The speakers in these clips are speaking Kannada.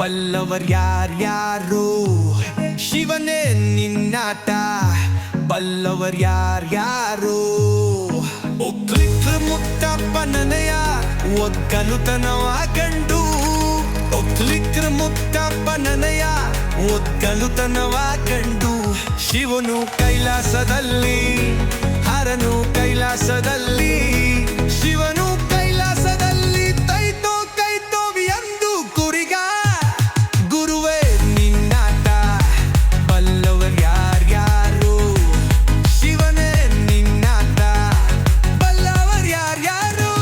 ಬಲ್ಲವರ್ ಯಾರ್ಯಾರು ಶಿವನೇ ನಿನ್ನಾಟ ಬಲ್ಲವರ್ ಯಾರ್ಯಾರು ಒಗ್ಲಿಟ್ರ ಮುತ್ತಪ್ಪನನೆಯ ಒಗ್ಗಲುತನವ ಗಂಡು ಒಗ್ಲಿಟ್ರ ಮುತ್ತಪ್ಪನನೆಯ ಒಗ್ಗಲುತನವ ಗಂಡು ಶಿವನು ಕೈಲಾಸದಲ್ಲಿ ಹರನು ಕೈಲಾಸದಲ್ಲಿ ಶಿವನು ಕೈಲಾಸದಲ್ಲಿ ತೈತೋ ಕೈತೋವಿ ಎಂದು ಕುರಿಗ ಗುರುವೇ ನಿನ್ನಾಟ ಬಲ್ಲವರ್ ಯಾರ್ಯಾರು ಶಿವನೇ ನಿನ್ನಾಟ ಬಲ್ಲವರ್ ಯಾರ್ಯಾರು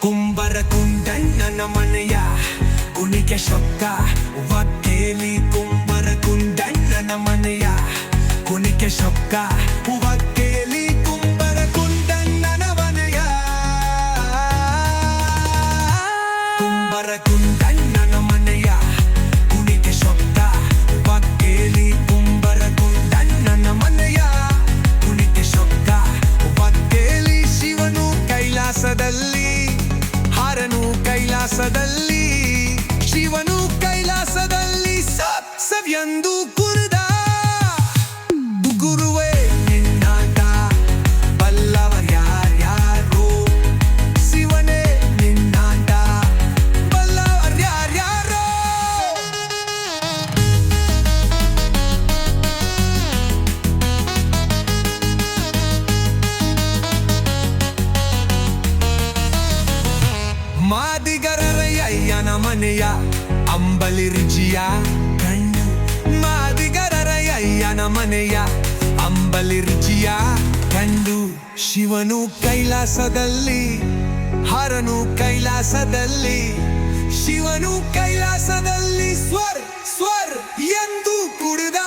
ಕುಂಬರ ಕುಂಡಣ್ಣನ ಮನೆಯ ಕುಣಿಕೆ ಶಬ್ದ ವಕ್ಕೇಲಿ ಕುಂಬರ ಕುಂಡಣ್ಣನ ಮನೆಯ ಕುಣಿಕೆ ಶಬ್ದ ವಕ್ಕೇಲಿ ಕುಂಬರ ಕುಂಡಣ್ಣನ ಮನೆಯ ಕುಂಬರ ಕುಂಡಣ್ಣನ ಮನೆಯ ಕುಣಿಕೆ ಶಬ್ದ ವಕ್ಕೇಲಿ ಕುಂಬರ ಕುಂಡಣ್ಣನ ಮನೆಯ ಕುಣಿಕೆ ಶಬ್ದ ವಕ್ಕೇಲಿ ಶಿವನು ಕೈಲಾಸದಲ್ಲಿ ಹರನು ಕೈಲಾಸದಲ್ಲಿ ಶಿವನು ಕೈಲಾಸದಲ್ಲಿ ಸವ್ಯಂದು ಕುರುದ ಗುರುವೇ ನಿನ್ನಾಟ ಬಲ್ಲವರ್ ಯಾರ್ಯಾರು ಶಿವನೇ ನಿನ್ನಾಟ ಬಲ್ಲವರ್ ಯಾರ್ಯಾರು ಮಾದಿಗರಯ್ಯನ ಮನೆಯ ಅಂಬಲಿ ರುಚಿಯ ಕಣ್ಣು ಮಾದಿಗರಯ್ಯನ ಮನೆಯ ಅಂಬಲಿ ರುಚಿಯ ಕಂಡು ಶಿವನು ಕೈಲಾಸದಲ್ಲಿ ಹರನು ಕೈಲಾಸದಲ್ಲಿ ಶಿವನು ಕೈಲಾಸದಲ್ಲಿ ಸ್ವರ್ ಸ್ವರ್ ಎಂದು ಕುಡಿದ